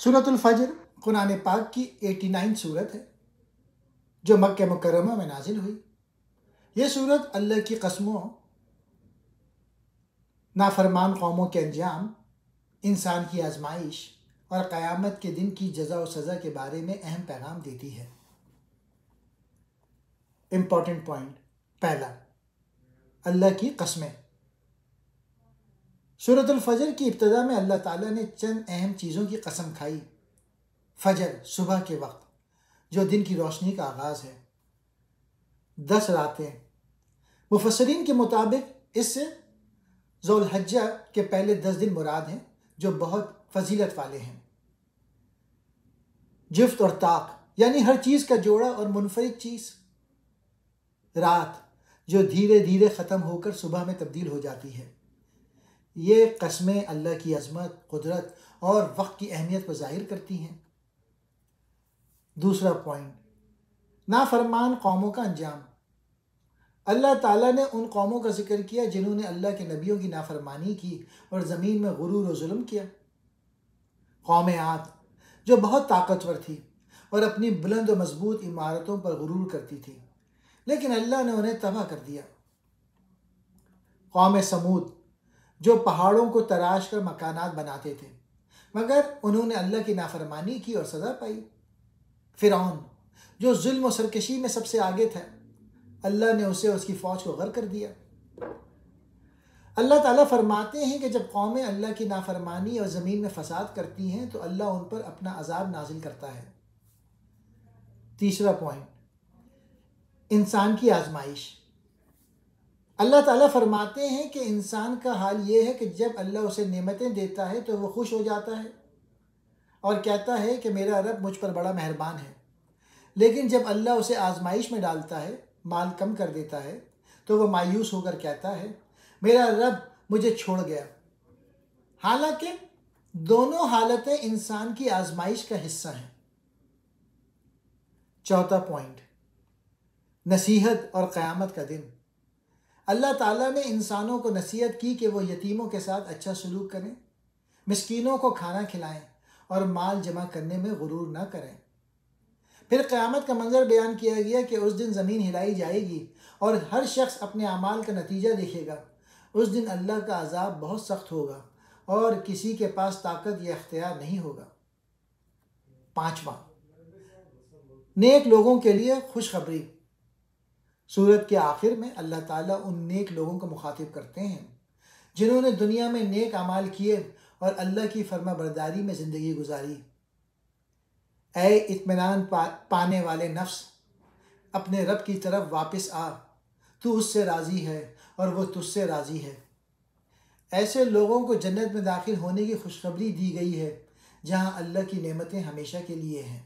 سورۃ الفجر قرآن پاک کی 89 سورت ہے جو مکہ مکرمہ میں نازل ہوئی۔ یہ سورت اللہ کی قسموں، نافرمان قوموں کے انجام، انسان کی آزمائش اور قیامت کے دن کی جزا و سزا کے بارے میں اہم پیغام دیتی ہے۔ امپورٹنٹ پوائنٹ پہلا، اللہ کی قسمیں۔ سورۃ الفجر کی ابتدا میں اللہ تعالیٰ نے چند اہم چیزوں کی قسم کھائی۔ فجر، صبح کے وقت جو دن کی روشنی کا آغاز ہے۔ 10 راتیں، مفسرین کے مطابق اس سے ذو الحجہ کے پہلے 10 دن مراد ہیں جو بہت فضیلت والے ہیں۔ جفت اور طاق یعنی ہر چیز کا جوڑا اور منفرد چیز۔ رات جو دھیرے دھیرے ختم ہو کر صبح میں تبدیل ہو جاتی ہے۔ یہ قسمیں اللہ کی عظمت، قدرت اور وقت کی اہمیت کو ظاہر کرتی ہیں۔ دوسرا پوائنٹ، نافرمان قوموں کا انجام۔ اللہ تعالیٰ نے ان قوموں کا ذکر کیا جنہوں نے اللہ کے نبیوں کی نافرمانی کی اور زمین میں غرور و ظلم کیا۔ قوم عاد جو بہت طاقتور تھی اور اپنی بلند و مضبوط عمارتوں پر غرور کرتی تھی، لیکن اللہ نے انہیں تباہ کر دیا۔ قوم سمود جو پہاڑوں کو تراش کر مکانات بناتے تھے مگر انہوں نے اللہ کی نافرمانی کی اور سزا پائی۔ فرعون جو ظلم و سرکشی میں سب سے آگے تھا، اللہ نے اسے اس کی فوج کو غرق کر دیا۔ اللہ تعالیٰ فرماتے ہیں کہ جب قومیں اللہ کی نافرمانی اور زمین میں فساد کرتی ہیں تو اللہ ان پر اپنا عذاب نازل کرتا ہے۔ تیسرا پوائنٹ، انسان کی آزمائش۔ اللہ تعالیٰ فرماتے ہیں کہ انسان کا حال یہ ہے کہ جب اللہ اسے نعمتیں دیتا ہے تو وہ خوش ہو جاتا ہے اور کہتا ہے کہ میرا رب مجھ پر بڑا مہربان ہے، لیکن جب اللہ اسے آزمائش میں ڈالتا ہے، مال کم کر دیتا ہے، تو وہ مایوس ہو کر کہتا ہے میرا رب مجھے چھوڑ گیا۔ حالانکہ دونوں حالتیں انسان کی آزمائش کا حصہ ہیں۔ چوتھا پوائنٹ، نصیحت اور قیامت کا دن۔ اللہ تعالیٰ نے انسانوں کو نصیحت کی کہ وہ یتیموں کے ساتھ اچھا سلوک کریں، مسکینوں کو کھانا کھلائیں اور مال جمع کرنے میں غرور نہ کریں۔ پھر قیامت کا منظر بیان کیا گیا کہ اس دن زمین ہلائی جائے گی اور ہر شخص اپنے اعمال کا نتیجہ دیکھے گا۔ اس دن اللہ کا عذاب بہت سخت ہوگا اور کسی کے پاس طاقت یا اختیار نہیں ہوگا۔ پانچواں، نیک لوگوں کے لیے خوشخبری۔ سورت کے آخر میں اللہ تعالیٰ ان نیک لوگوں کو مخاطب کرتے ہیں جنہوں نے دنیا میں نیک اعمال کیے اور اللہ کی فرما برداری میں زندگی گزاری۔ اے اطمینان پانے والے نفس، اپنے رب کی طرف واپس آ، تو اس سے راضی ہے اور وہ تجھ سے راضی ہے۔ ایسے لوگوں کو جنت میں داخل ہونے کی خوشخبری دی گئی ہے جہاں اللہ کی نعمتیں ہمیشہ کے لیے ہیں۔